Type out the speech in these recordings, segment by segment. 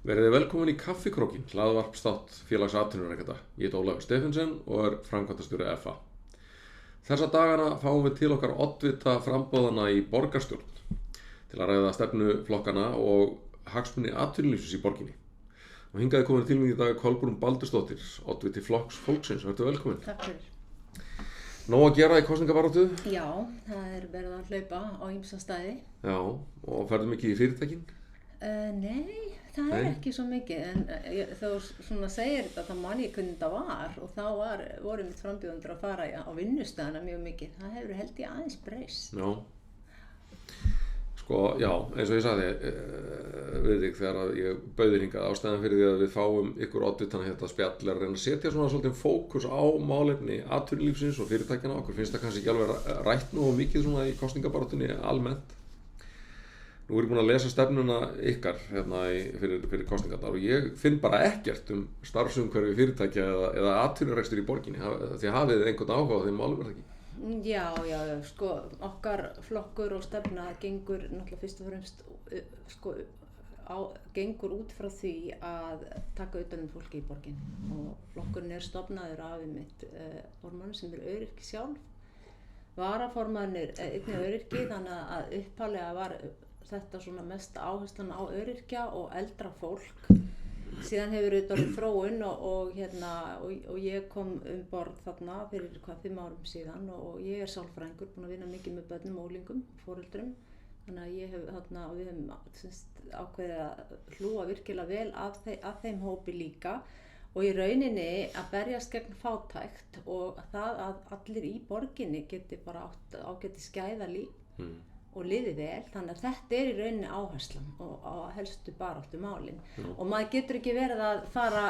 Verið þið velkomin í Kaffikrókinn, hlaðvarpsþátt félags atvinnurekenda. Ég heiti Ólafur Stephensen og er framkvæmdastjóri FA. Þessa dagana fáum við til okkar oddvita framboðana í borgarstjórn til að ræða stefnu flokkana og hagsmuni atvinnulífsins í borginni. Og hingað er komin til mig í dag Kolbrún Baldursdóttir, oddviti Flokks fólksins. Vertu velkomin. Takk fyrir. Nóg að gera í kosningabaráttu? Já, það er verið að hlaupa á ýmsa staði. Já, og ferðu mikið í fyrirtækin? Nei, það er ekki svo mikið, en þá svona segir þetta, það man ég hvernig þetta var og þá voru mitt frambjóðendur að fara á vinnustæðina mjög mikið. Það hefur held ég aðeins breyst. Já. Sko, já, eins og ég sagði við þig þegar ég bauð hingað ástæðan fyrir því að við fáum ykkur oddvitana hérna spjall er að reyna að setja svona svolítið fókus á málefni atvinnulífsins og fyrirtækjana. Okkur finnst það kannski ekki alveg rætt nú og mikið svona í kosningabaráttunni almennt. Nú er ég búin að lesa stefnuna ykkar hérna fyrir kosningarnar og ég finn bara ekkert starfsumhverfi fyrirtækja eða atvinnurekstur í borginni. Því hafið þið einhvern áhuga á þeim málum, er það ekki? Já, sko, okkar flokkur og stefna gengur náttúrulega fyrst og fremst gengur út frá því að taka utan fólki í borginni og flokkurinn er stofnaður af einmitt formann sem er öryrki sjálf. Varaformann er einnig öryrki, þannig að upphaflega var þetta svona mest áherslan á öryrkja og eldra fólk. Síðan hefur þetta orðið þróun og ég kom borð þarna fyrir 5 árum síðan og ég er sálfræðingur, búin að vinna mikið með börnum, ólingum, foreldrum. Þannig að ég hef þarna og við höfum ákveðið að hlúa virkilega vel að þeim hópi líka og í rauninni að berjast gegn fátækt og það að allir í borginni geti bara átt ágætis gæða líf. Og liði vel, þannig að þetta er í rauninni áherslan og á helstu baráttu málin. Og maður getur ekki verið að fara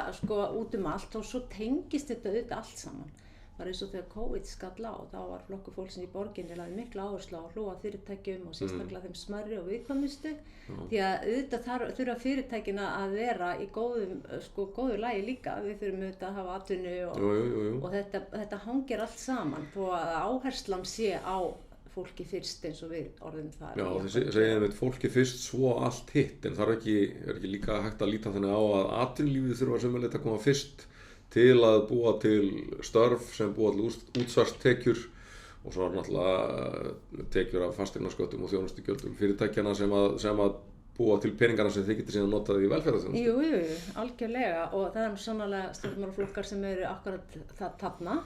út allt og svo tengist þetta auðvitað allt saman. Bara eins og þegar COVID skall á, þá var flokkur fólksins í borginni lagði mikla áherslu á að hlúa fyrirtækjum og sérstaklega þeim smærri og viðkvæmustu. Því að auðvitað þurfa fyrirtækina að vera í góðu lagi líka. Við þurfum auðvitað að hafa atvinnu og þetta hangir allt saman þó að áherslan sé á fólki fyrst eins og við orðum það. Já, þið segja með fólki fyrst svo allt hitt, en það er ekki líka hægt að líta þannig á að atvinnulífið þurfa sömuleitt að koma fyrst til að búa til störf sem búa til útsvarstekjur og svo náttúrulega tekjur af fasteignasköttum og þjónustugjöldum fyrirtækjana sem að búa til peningana sem þið getið síðan notað í velferðarþjónustu. Jú, algjörlega og það er sannarlega stjórnmálaflokkar sem eru akkurat þarna.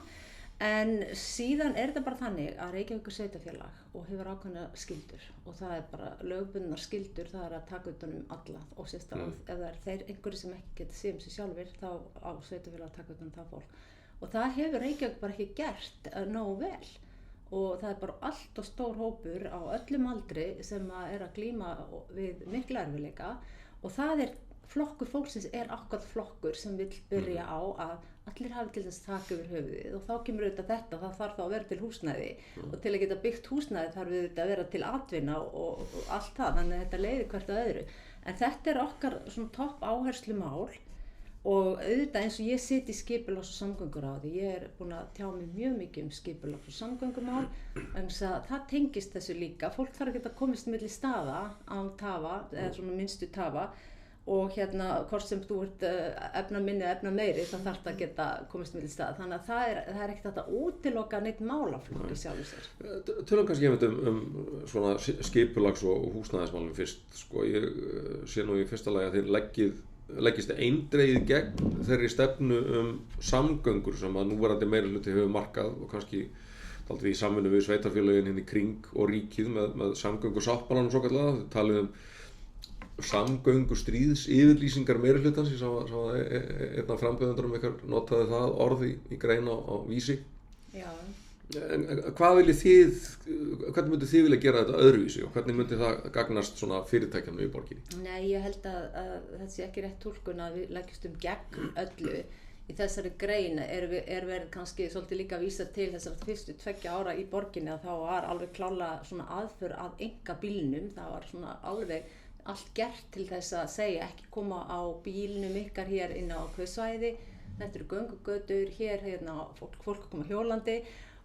En síðan er þetta bara þannig að Reykjavík er sveitarfélag og hefur ákveðna skyldur og það er bara lögbundnar skyldur, það er að taka utan alla og sérstaklega ef það er þeir einhverjir sem ekki geta séð sig sjálfir þá á sveitarfélag að taka utan það fólk og það hefur Reykjavík bara ekki gert nógu vel og það er bara allt og stór hópur á öllum aldri sem er að glíma við mikla erfiðleika og það er flokkur fólksins er akkúrat flokkur sem vill byrja á að allir hafi til þess þak yfir höfuðið og þá kemur auðvitað þetta, það þarf þá að vera til húsnæði og til að geta byggt húsnæði þarf auðvitað að vera til atvinna og allt það, þannig að þetta leiðir hvert að öðru. En þetta er okkar svona topp áherslumál og auðvitað eins og ég sit í skipulags- og samgönguráði, ég er búin að tjá mig mjög mikið skipulags- og samgöngumál en það tengist þessu líka, fólk þarf að geta komist milli staða án tafa eða svona minnstu tafa og hvort sem þú ert efnaminni eða efnameiri þá þarf það að geta komist milli staða þannig að það er ekkert hægt að útiloka neitt málaflokk í sjálfu sér. Tölum kannski svona skipulags- og húsnæðismálum fyrst. Sko, ég sé nú í fyrsta lagi að þið leggist eindregið gegn þeirri stefnu samgöngur sem að núverandi meirihluti hefur markað og kannski dálítið í samvinnu við sveitarfélögin hérna í kring og ríkið með samgöngusáttmálanum svokallaða. Þið talið samgöngustríðs yfirlýsingar meirihlutans, ég sá að einn af frambjóðendurum ykkar notaði það orð í grein á Vísi. Já. En hvað hvernig myndið þið vilja gera þetta öðruvísi og hvernig myndið það gagnast svona fyrirtækjanum í borginni? Nei, ég held að þetta sé ekki rétt túlkun að við leggjumst gegn öllu. Í þessari grein er verið kannski svolítið líka að vísa til þessar fyrstu 2 ára í borginni að þá var alveg klárlega svona aðför að einkabílnum, það var svona alveg allt gert til þess að segja ekki koma á bílnum ykkar hér inn á ákveðið svæði, þetta eru göngugötur, fólk að koma hjólandi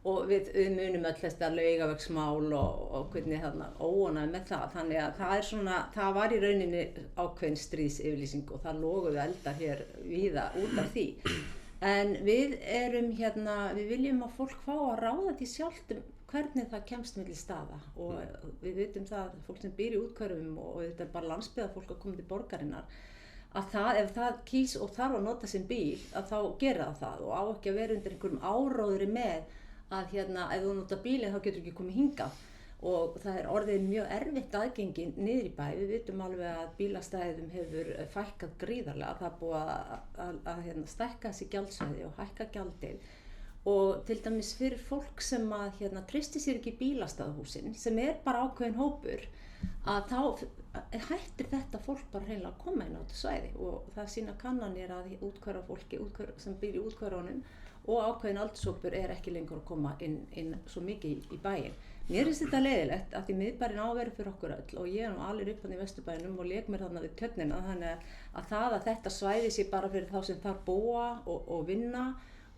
og við munum öll þetta Laugavegsmál og hvernig þarna óánægð með það, þannig að það er svona, það var í rauninni ákveðin stríðsyfirlýsing og það loguðu eldar hér víða út af því. En við erum við viljum að fólk fá að ráða því sjálft hvernig það kemst milli staða og við vitum það, fólk sem býr í úthverfum og þetta er bara landsbyggðarfólk að koma til borgarinnar, að það, ef það kýs og þarf að nota sinn bíl, að þá gera það og á ekki að vera undir einhverjum áróðri með að ef þú nota bílinn þá getur ekki komið hingað og það er orðið mjög erfitt aðgengi niður í bæ. Við vitum alveg að bílastæðum hefur fækkað gríðarlega, það er búið að stækka þessi gjaldsvæði og hækka gjaldið og til dæmis fyrir fólk sem að treysti sér ekki í bílastæðahúsin, sem er bara ákveðin hópur, að þá hættir þetta fólk bara hreinlega að koma inn á þetta svæði og það sýna kannanir að úthverfafólki sem býr í úthverfunum og ákveðin aldurshópur er ekki lengur að koma inn svo mikið í bæinn. Mér finnst þetta leiðilegt að því miðbærinn á að vera fyrir okkur öll og ég er nú alin upp í Vesturbænum og lék mér þarna við tjörnina, þannig að þetta svæði sé bara fyrir þá sem þar búa og vinna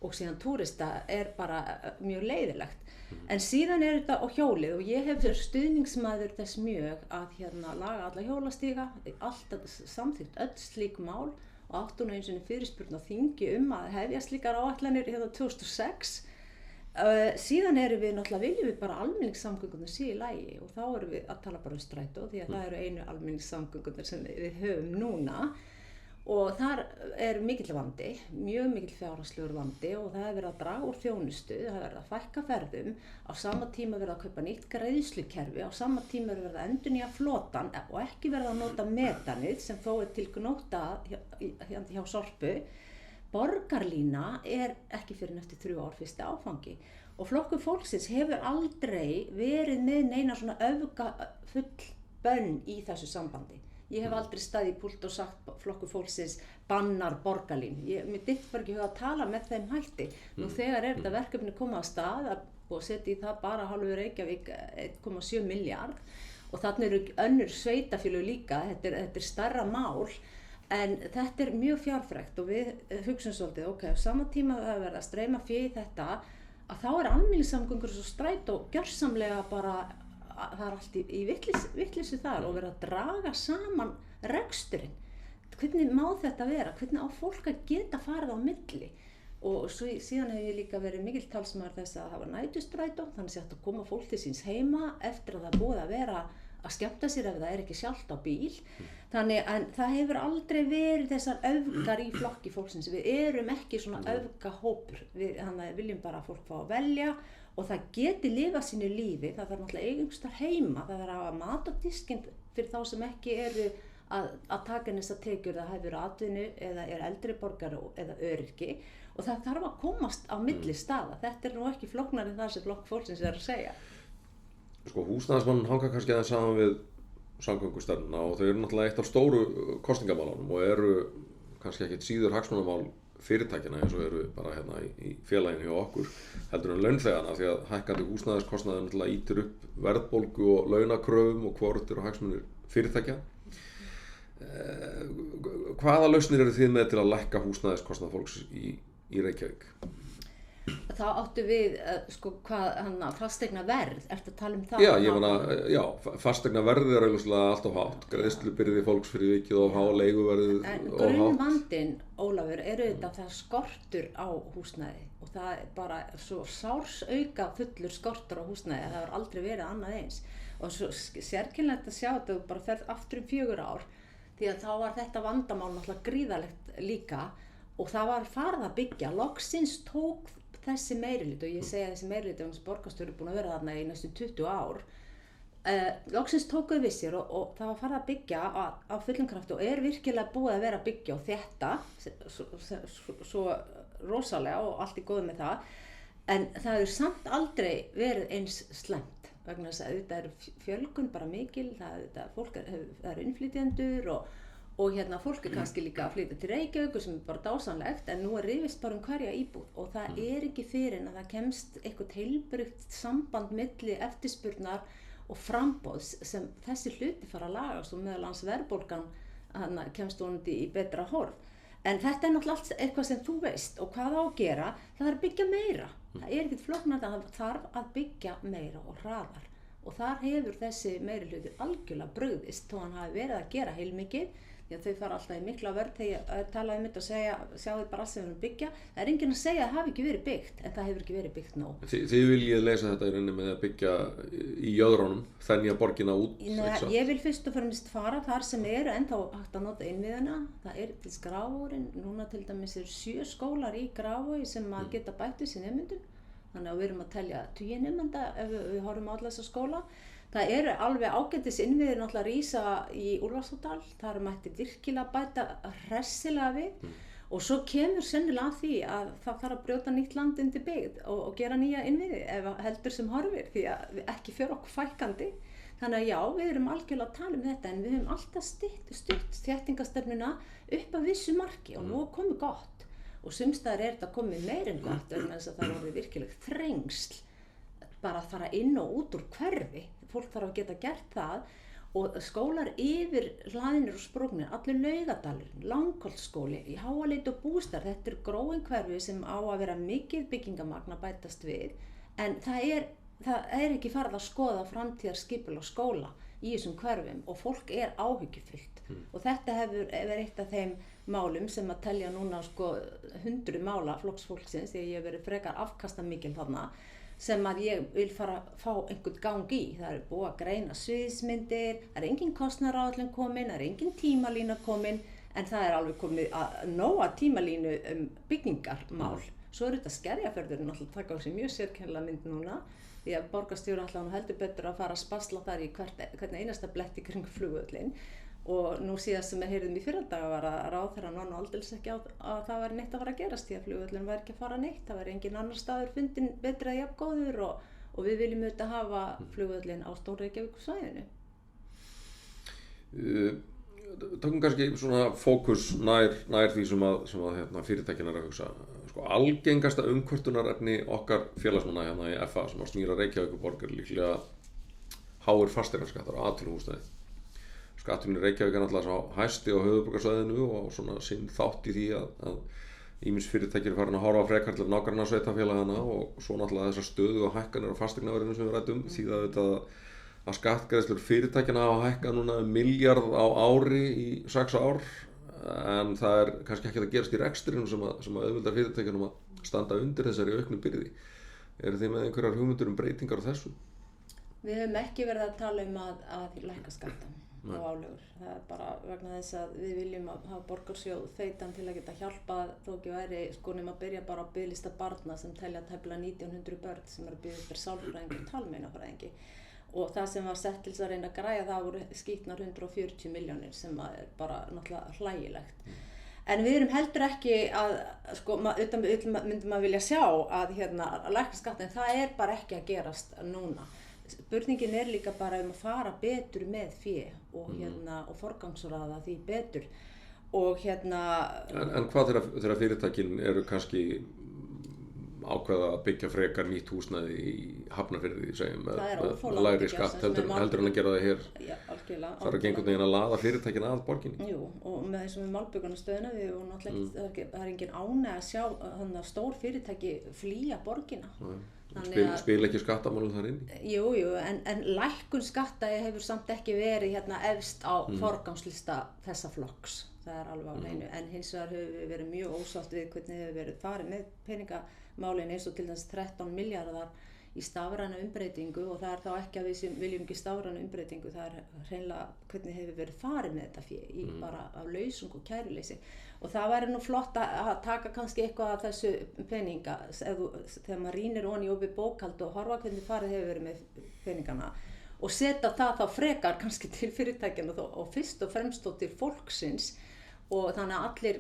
og síðan túrista er bara mjög leiðilegt. En síðan er þetta á hjólið og ég hef stuðningsmaður þess mjög að laga alla hjólastíga, alltaf samþykkt öll slík mál og áttu nú einu sinni fyrirspurn á þingi að hefja slíkar áætlanir 2006. Síðan viljum við bara almenningssamgöngunar sé í lagi og þá erum við að tala bara strætó því að það eru einu almenningssamgöngunar sem við höfum núna og þar er mikill vandi, mjög mikill fjárhagslegur vandi og það verið að draga úr þjónustu, það verið að fækka ferðum, á sama tíma verið að kaupa nýtt greiðslukerfi, á sama tíma verið að endurnýja flotann og ekki verið að nota metanið sem þó er til gnóta hjá Sorpu. Borgarlína er ekki fyrir eftir 3 ár fyrsti áfangi og Flokkur fólksins hefur aldrei verið með neina svona öfgafull bönn í þessu sambandi. Ég hef aldrei staðið í púlt og sagt Flokkur fólksins bannar borgarlínu. Mér dytti bara ekki huga að tala með þeim hætti. Nú þegar þetta verkefni komið af stað og setja í það bara hálfu Reykjavík 1,7 milljarð og þarna eru önnur sveitafélög líka, þetta er stærra mál. En þetta er mjög fjárfrekt og við hugsum svolítið, á sama tíma að verða að streyma fé í þetta, að þá er almenningssamgöngur svo strætó gjörsamlega bara, það er allt í vitleysu þar og verða að draga saman reksturinn. Hvernig má þetta vera? Hvernig á fólk að geta farið á milli? Og síðan hef ég líka verið mikill talsmaður þess að hafa nætustrætó, þannig að koma fólk til síns heima eftir að það búið að vera að skemmta sér ef það er ekki sjálft á bíl. Þannig að það hefur aldrei verið þessar öfgar í flokki fólksins. Við erum ekki svona öfgahópur. Þannig að við viljum bara að fólk fá að velja og það geti lifað sínu lífi. Það þarf náttúrulega einhversstaðar heima. Það þarf að hafa mat á diskinn fyrir þá sem ekki eru að taka þessar tekjur, það hefur atvinnu eða er eldri borgari eða öryrki og það þarf að komast á milli staða. Þetta er nú ekki flóknari en það sem Flokk fólksins er að segja. Sko húsnæðismálin hanga kannski aðeins saman við samgöngustefnuna og þau eru náttúrulega eitt af stóru kosningamálunum og eru kannski ekkert síður hagsmunamál fyrirtækina eins og eru bara hérna í félaginu hjá okkur heldur en launþegana því að hækkandi húsnæðiskostnaður náttúrulega ýtir upp verðbólgu og launakröfum og hvort eru hagsmunir fyrirtækja. Hvaða lausnir eru þið með til að lækka húsnæðiskostnað fólks í Reykjavík? Þá áttu við, fasteignaverð, ertu að tala um það? Já, fasteignaverðið er augljóslega allt of hátt, greiðslubyrði fólks fyrir vikið of há, leiguverðið of hátt. En grunnvandinn, Ólafur, er auðvitað að það skortur á húsnæði og það er bara svo sársauka fullur skortur á húsnæði að það hefur aldrei verið annað eins. Og svo sérkennilegt að sjá þetta þú bara ferð aftur 4 ár því að þá var þetta vandamál náttúrulega gríðarlegt líka og það var farið að byggja, loksins tók þessi meirihluti og ég segi að þessi meirihluti og borgarstjóri er búin að vera þarna í næstum 20 ár loksins tókuðu við sér og það var farið að byggja á fullum krafti og er virkilega búið að vera að byggja og þetta svo rosalega og allt í góðu með það en það hefur samt aldrei verið eins slæmt vegna þess að þetta er fjölgun bara mikil, það eru innflytjendur og fólk er kannski líka að flytja til Reykjavík sem er bara dásamlegt en nú er rifist bara hverja íbúð og það er ekki fyrir en að það kemst eitthvað heilbrigt samband milli eftirspurnar og framboðs sem þessi hluti fara að lagast og meðal annars verðbólgan kemst vonandi í betra horf En þetta náttúrulega allt eitthvað sem þú veist og hvað á að gera, það að byggja meira. Það ekkert flóknara, það þarf að byggja meira og hraðar. Og þar hefur þessi meirihluti algjörlega brugðist þó hann hafi verið að gera heilmikið. Því að þau fara alltaf í mikla vörn þegar ég tala þetta og segja, sjáðu bara allt sem við erum byggja. Það enginn að segja að það hafi ekki verið byggt, en það hefur ekki verið byggt nóg. Þið viljið leysa þetta í rauninni með að byggja í jöðrunum, þenja borgina út? Ég vil fyrst og fremst fara þar sem eru ennþá hægt að nota innviðina. Það til Grafarvogur, núna til dæmis 7 skólar í Grafarvogi sem að geta bætt við sér nemendum. Þannig að við erum að telja 10 nemenda ef við horfum á alla þessa skóla. Það eru alveg ágætis innviðir náttúrulega að rísa í Úlfarsárdal, þar mætti virkilega bæta hressilega við og svo kemur sennilega að því að það þarf að brjóta nýtt land undir byggð og gera nýja innviði ef heldur sem horfir því að ekki fer okkur fækkandi. Þannig að já, við erum algjörlega að tala þetta en við höfum alltaf stutt þéttingarstefnuna upp að vissu marki og nú er komið gott og sumstaðar þetta komið meir en gott vegna þess að það er orðið virkilega þrengsl bara að fara inn og út úr hverfi. Fólk þarf að geta gert það og skólar yfir hlaðinir og spróknir, allir Laugadalurinn, Langholtsskóli, í Háaleiti og Bústar, þetta gróin hverfi sem á að vera mikið byggingamagn að bætast við, en það er ekki farið að skoða framtíðarskipulag skóla í þessum hverfum og fólk áhyggjufullt og þetta hefur eitt af þeim málum sem að telja núna 100 mála flokksfólksins því að ég hef verið frekar afkastamikil þarna sem að ég vil fara að fá einhvern gang í. Það er búið að greina sviðsmyndir, það er engin kostnaðaráætlun komin, það er engin tímalína komin, en það er alveg komið að nóga tímalínu byggingarmál. Svo er þetta Skerjafjörðurinn alltaf taka á sig mjög sérkennilega mynd núna, því að borgarstjóri alltaf heldur betur að fara að spasla þar í hvern einasta blett í kring flugvöllinn. Og nú síðast sem við heyrðum í fyrradaga var að ráðherrann var nú aldeilis ekki á að það væri neitt að fara að gerast því að flugvöllurinn væri ekki að fara neitt, það væri engin annar staður fundinn betri að jafngóður og við viljum auðvitað hafa flugvöllinn á Stór-Reykjavíkursvæðinu. Tökum kannski svona fókus nær því sem að fyrirtækin er að hugsa. Algengasta umkvörtunarefni okkar félagsmanna hérna í FA sem að snýra Reykjavíkurborg líklega háir fasteignaskattar á atvinnuhúsnæði. Skatturinn í Reykjavík er náttúrulega sá hæsti á höfuðborgarsvæðinu og svona sinn þátt í því að ýmis fyrirtæki eru farin að horfa frekar til nágrannasveitarfélagana og svo náttúrulega þessar stöðu og hækkanir á fasteignaverðinu sem við ræddum því að skattgreiðslur fyrirtækjanna hafa hækkað núna milljarð á ári í 6 ár en það er kannski ekki að gerast í rekstrinum sem að auðveldar fyrirtækjanum að standa undir þessari auknu byrði. Eru þið með einhverjar hugmyndir breytingar á þessu? Við höfum ekki verið að tala að lækka skatta og álögur. Það er bara vegna þess að við viljum hafa borgarsjóð feitan til að geta hjálpað þó ekki væri nema að byrja bara á biðlista barna sem telja tæplega 1900 börn sem eru að bíða eftir sálfræðingi og talmeinafræðingi og það sem var sett til þess að reyna að græja það voru skítnar 140 milljónir sem er bara náttúrulega hlægilegt. En við erum heldur ekki að, myndum að vilja sjá að lækka skatta en það er bara ekki að gerast núna. Spurningin er líka bara að fara betur með fé og forgangsraða því betur og En hvað þegar fyrirtækin eru kannski ákveða að byggja frekar nýtt húsnæði í Hafnarfirði segjum með lægri skatt heldur en að gera það hér? Já, algjörlega. Það er ekki einhvern veginn að laða fyrirtækin að borginni? Jú, og með þessum málbyggunastöðuna það er engin ánægja að sjá stór fyrirtæki flýja borgina. Spila ekki skattamálum þar inn? Jú, en lækkun skatta hefur samt ekki verið efst á forgangslista þessa flokks. Það er alveg á hreinu, en hins vegar höfum við verið mjög ósátt við hvernig hefur verið farið með peningamálin eins og til þess 13 milljarðar í stafræna umbreytingu og það er þá ekki að við viljum ekki stafræna umbreytingu, það er hreinlega hvernig hefur verið farið með þetta fé í bara af lausung og kæruleysi og það væri nú flott að taka kannski eitthvað af þessu peninga þegar maður rýnir ofan í opið bókhald og horfa hvernig farið hefur verið með peningana og setja það þá frekar kannski til fyrirtækjana og fyrst og fremst og til fólksins og þannig að allir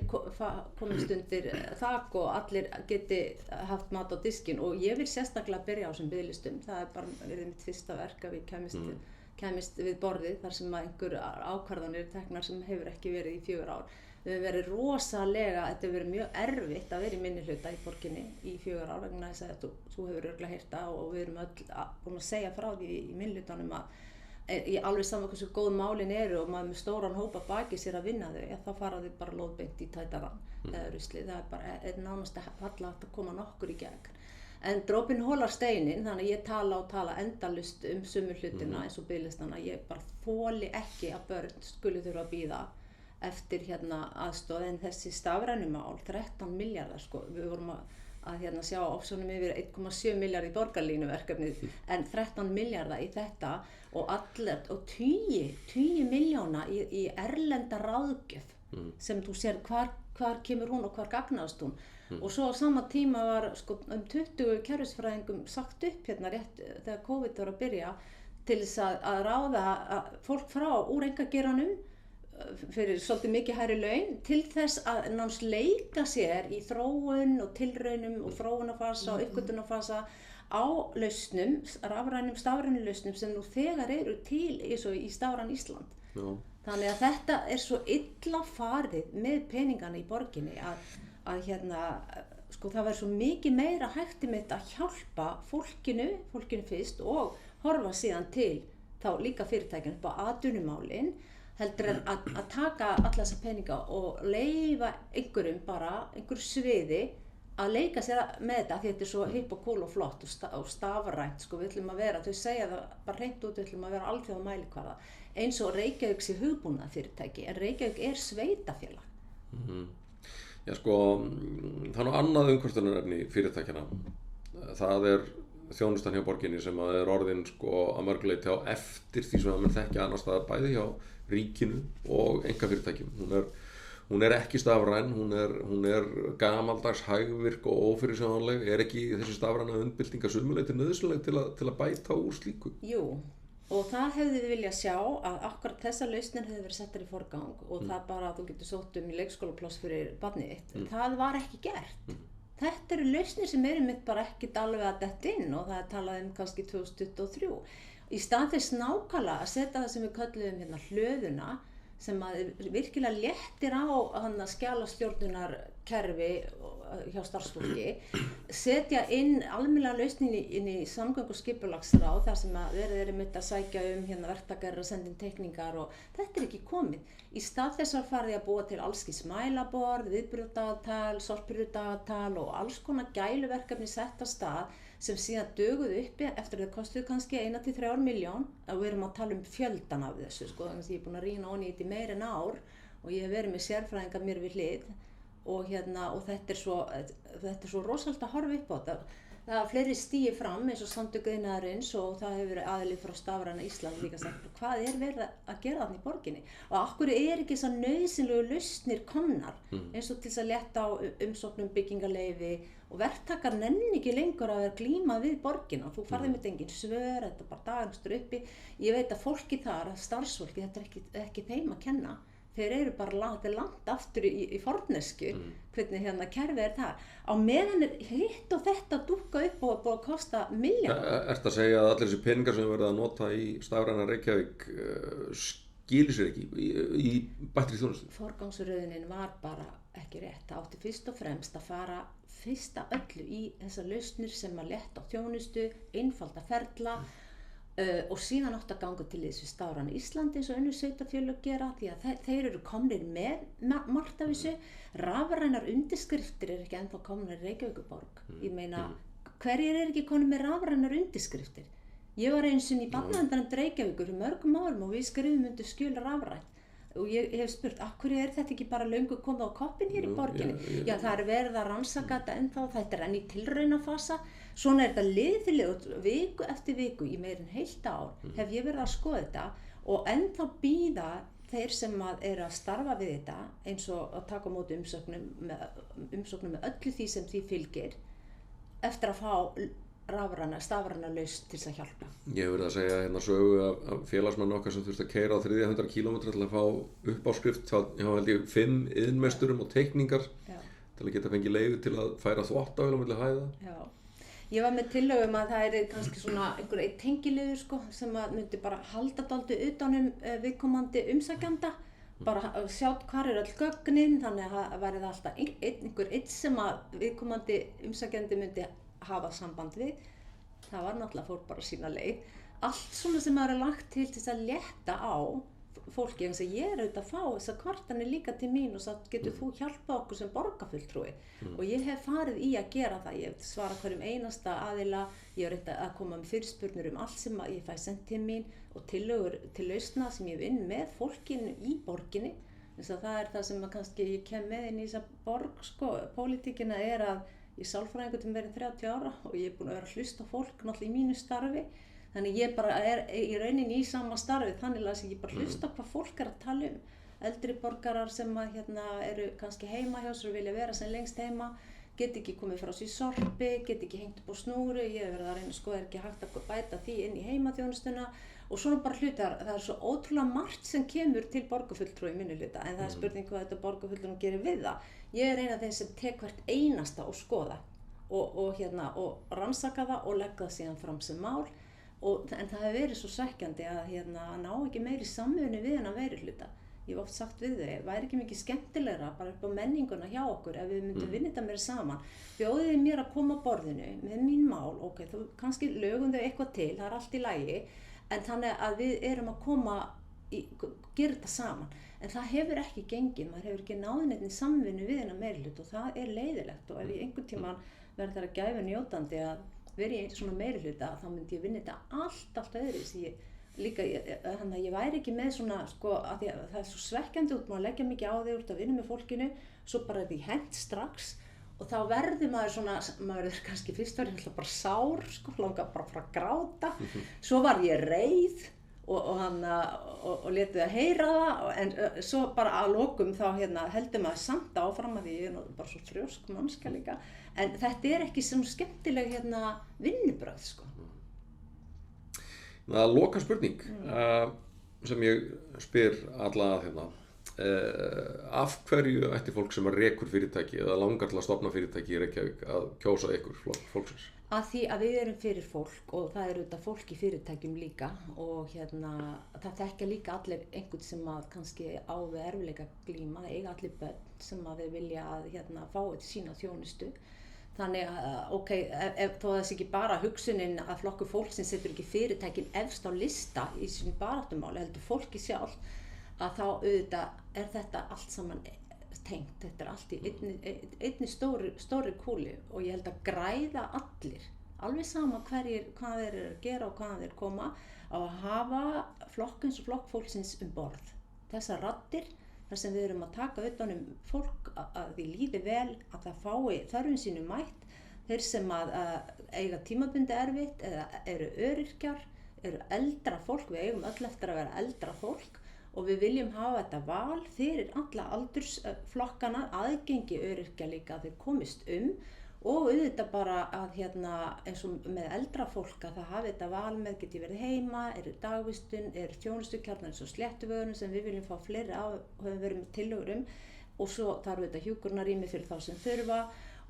komist undir þak og allir geti haft mat á diskinn og ég vil sérstaklega byrja á þessum biðlistum. Það er bara verið mitt fyrsta verk að við kæmist við borðið þar sem einhver ákvarðanir teknar sem hefur ekki verið í 4 ár. Við hefur verið rosalega, þetta hefur verið mjög erfitt að vera í minnihluta í borginni í 4 ár vegna þess að þú hefur örugglega heyrt það og við erum öll búin að segja frá því í minnihlutanum Ég alveg saman hversu góð málin eru og maður með stóran hópa baki sér að vinna þau, þá fara þau bara lóðbeint í tætarann eða ruslið. Það bara nánast falla að koma nokkur í gegn. En drópinn holar steininn, þannig að ég tala endalaust sömu hlutina eins og biðlistana. Ég bara þoli ekki að börn skuli þurfa að bíða eftir aðstoð, en þessi stafrænu mál, 13 milljarðar sko, við vorum að sjá ofsjónum yfir 1,7 milljarð í borgarlínuverkefnið, en 13 milljarða í þetta og 10 milljóna í erlenda ráðgjöf sem þú sér hvar kemur hún og hvar gagnast hún. Og svo á sama tíma var sko 20 kerfisfræðingum sagt upp rétt þegar COVID var að byrja til þess að ráða fólk frá úr einkageiranum fyrir svolítið mikið hærri laun til þess að náms leika sér í þróun og tilraunum og þróunarfasa og uppgötunarfasa á lausnum, stafrænum lausnum sem nú þegar eru til eins og í Stafræn Ísland. Já. Þannig að þetta svo illa farið með peningana í borginni að sko það verður svo mikið meira hægt að hjálpa fólkinu fyrst og horfa síðan til þá líka fyrirtækjum upp á atvinnumálin heldur en að taka alla þessa peninga og leyfa einhverju sviði að leika sér með þetta því þetta svo hipp og cool og flott og stafrænt sko, við ætlum að vera, þau segja það bara hreint út, við ætlum að vera alþjóða mælikvarða eins og Reykjavík sé hugbúnað fyrirtæki en Reykjavík sveitafélag. Já sko, það annað umkvörtunarefni fyrirtækjana. Það þjónustan hjá borginni sem orðin sko að mörgu leyti á eftir því sem mann þekkja annars staðar bæði hjá ríkinu og einkafyrirtækjum. Hún ekki stafræn, hún gamaldags, hægvirk og ófyrirsjáanleg. Ekki þessi stafræna umbylting að sumu leyti nauðsynleg til að bæta úr slíku? Jú. Og það hefði við viljað sjá að akkurat þessar lausnir hefði verið settar í forgang og það bara að þú getur sótt í leikskólapláss fyrir barnið þitt. Það var ekki gert. Þetta eru lausnir sem mitt bara ekkert alveg að detta inn og það talað kannski 2023. Í stað þess nákvæmlega að setja það sem við kölluðum hlöðuna sem virkilega léttir á skjalastjórnunarkerfi hjá starfsfólki, setja inn almennilega lausnin inn í samgönguskipulagsráð þar sem verið að sækja verktakar að senda inn teikningar og þetta ekki komið. Í stað þess að farið að búa til allskis mælaborð, viðburðardagatal, sorphirðudagatal og alls konar gæluverkefni sett af stað sem síðan döguðu uppi eftir að það kostuðu kannski 1-3 milljón og við erum að tala fjöldan af þessu sko, þannig að ég búin að rýna onni í þetta í meira en ár og ég hef verið með sérfræðinga mér við hlið og þetta svo rosalega að horfa upp á þetta. Það hafa fleiri stigið fram eins og Samtök iðnaðarins og það hefur verið aðili frá Stafræna Ísland líka sagt hvað verið að gera þarna í borginni og af hverju ekki þessar nauðsynlegu lausnir komnar eins og til þess að létta á umsóknum byggingarleyfi og verktakar nenni ekki lengur að vera glíma við borgina og þú farði með engin svör, þetta bara dagangstur uppi. Ég veit að fólki þar, starfsfólki, þetta ekki þeim að kenna. Þeir eru bara langt aftur í forneskju, hvernig kerfið þar. Á meðan hitt og þetta dúkka upp og búið að kosta milljarða. Ertu að segja að allir þessi peningar sem verið að nota í Stafræna Reykjavík skilir sér ekki í bættri þjónustu? Forgangsröðunin var bara ekki rétt. Það átti fyrst og fremst að fara fyrst að öllu í þessar lausnir sem að létta á þjónustu, einfalda ferla, og síðan átt að ganga til þessu Stafræna Íslandi eins og önnur sveitarfélög gera því að þeir eru komnir með margt af þessu. Rafrænar undirskriftir ekki ennþá komnar í Reykjavíkurborg. Ég meina, hverjir ekki komnir með rafrænar undirskriftir? Ég var einu sinni í barnaverndarnefnd Reykjavíkur fyrir mörgum árum og við skrifum undir skjöl rafrænt. Og ég hef spurt, af hverju þetta ekki bara löngu komið á koppinn hér í borginni? Já, það verið að rannsaka þetta ennþá, þetta enn í tilraunafasa. Svona þetta liðilega, viku eftir viku, í meira en heilt ár, hef ég verið að skoða þetta og ennþá bíða þeir sem eru að starfa við þetta, eins og að taka á móti umsóknum með öllu því sem því fylgir, eftir að fá stafræna lausn til þess að hjálpa. Ég hef verið að segja sögu af félagsmann okkar sem þurfti að keyra á 300 kílómetra til að fá uppáskrift hjá held ég 5 iðnmeisturum og teikningar til að geta fengið leyfi til að færa þvottavél á milli hæða. Já. Ég var með tillögu að það kannski svona einhver eitt tengiliður sko, sem að myndi bara halda dálítið utan viðkomandi umsækjanda, bara sjá hvar öll gögnin, þannig að það væri alltaf einhver eitt sem að viðkomandi umsækjandi myndi hafa samband við. Það var náttúrulega fór bara sína leið. allt svona sem maður er lagt til þess að létta á fólki, eins og ég er auðvitað að fá þessar kvartanir líka til mín og svo getur þú hjálpað okkur sem borgarfulltrúi og ég hef farið í að gera það, ég hef svarað hverjum einasta aðila, ég hef reynt að koma með fyrirspurnir allt sem ég fæ sent til mín og tillögur til lausna sem ég vinn með fólkinu í borginni, þess að það er það sem kannski ég kem með inn í þessa borg, sko, pólitíkina er að ég sálfræðingur til meira en 30 ára og ég er búin að vera að hlusta á fólk náttúrulega í mínu starfi. Þannig ég bara er í rauninni í sama starfi, þannig að ég bara hlusta hvað fólk er að tala eldri borgarar sem að, eru kannski heima hjá sér og vilja vera sem lengst heima, get ekki komið frá sér sorpi, get ekki hengt upp á snúru, ég hef verið að reyna sko, er ekki hægt að bæta því inn í heimaþjónustuna og svona bara hlutar, það er svo ótrúlega margt sem kemur til borgarfulltrúi í minni hluta, en það er spurning hvað þetta borgarfulltrúi gerir við það. Ég er ein af þeim sem tek hvert einasta og skoða og rannsaka það og legga það síðan fram sem mál. En það hefur verið svo svekkjandi að ná ekki meiri samvinnu við hennar meirihluta. Ég hef oft sagt við þau, væri ekki mikið skemmtilegra bara upp á menninguna hjá okkur ef við myndum vinna þetta meira saman. Bjóðið mér að koma að borðinu með mín mál, ok, þú kannski lögum þau eitthvað til, það er allt í lagi, en þannig að við erum að gera þetta saman. En það hefur ekki gengið, maður hefur ekki náð neitt samvinnu við hennar meirihluta og það er leiðilegt og ef ég einhvern tímann verð þar að gæfa njótandi að verið í svona meirihluta, þá myndi ég vinna þetta allt öðru. Ég væri ekki með svona, sko, að því að það er svo svekkjandi út, maður leggja mikið á þig út að vinna með fólkinu, svo bara er því hent strax og þá verður maður er kannski fyrst var ég bara sár, sko, langar bara að fara að gráta, svo var ég reið og letið að heyra það, en svo bara að lokum þá heldur maður samt áfram að því ég er bara svo þrjósk mannska líka, en þetta er ekki svona skemmtileg vinnubrögð, sko. Það loka spurning sem ég spyr alla að af hverju ætti fólk sem rekur fyrirtæki eða langar til að stofna fyrirtæki í Reykjavík að kjósa ykkur fólksins? Að því að við erum fyrir fólk og það eru auðvitað fólk í fyrirtækjum líka og það þekkja líka allir einhvern sem að kannski á við erfiðleika glíma, eiga allir börn sem að þeir vilja að fá þetta sína þjónustu. Þannig að ok, þó þessi ekki bara hugsunin að flokkur fólksins setur ekki fyrirtækin efst á lista í sínu baráttumáli, heldur fólki sjálf, að þá auðvitað er þetta allt saman tengt, þetta er allt í einni stóri kúli og ég held að græða allir, alveg sama hvað þeir eru að gera og hvað þeir koma á að hafa flokkins og flokk fólksins borð. Þessar raddir, þar sem við erum að taka utan fólk að því líði vel, að það fái þörfin sínu mætt, þeir sem að eiga tímabundi erfitt eða eru öryrkjar, eru eldra fólk, við eigum öll eftir að vera eldra fólk og við viljum hafa þetta val fyrir alla aldursflokkana, aðgengi öryrkja líka að þeir komist og auðvitað bara að eins og með eldra fólk að það hafi þetta val með geti verið heima, eru dagvistun, eru þjónustukjarnar eins og Sléttuvörðurinn sem við viljum fá fleiri á, höfum verið með tillögur og svo þarf þetta hjúkrunarrými fyrir þá sem þurfa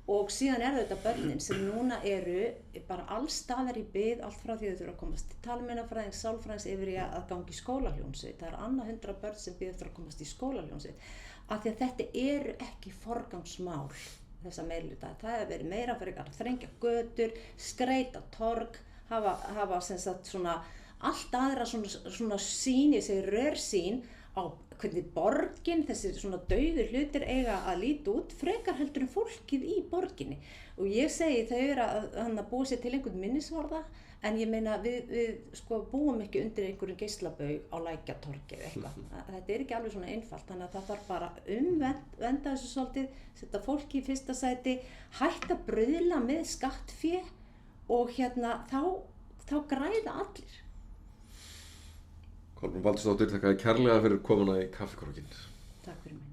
og síðan eru þetta börnin sem núna eru bara alls staðar í bið, allt frá því þau þurfa að komast til talmeinafræðings, sálfræðings yfir í að ganga í skólahljómsveit. Það annað 100 börn sem bíða eftir að komast í skólahljómsveit. Af því að þetta eru ekki forgangsmál þessa meirihluta. Það hefur verið meira fyrir að þrengja götur, skreyta torg, hafa sem sagt svona allt aðra svona sýn, ég segi rörsýn á hvernig borgin, þessi svona dauðu hlutir eiga að líta út, frekar heldur fólkið í borginni. Og ég segi þau eru að búa sér til einhvern minnisvarða, en ég meina við sko búum ekki undir einhverjum geislabaug á Lækjartorgi eða eitthvað. Þetta er ekki alveg svona einfalt, þannig að það þarf bara venda þessu svolítið, setja fólki í fyrsta sæti, hætta bruðla með skattfé og þá græða allir. Kolbrún Baldursdóttir, þakka þér kærlega fyrir komuna í Kaffikrokkinn. Takk fyrir mig.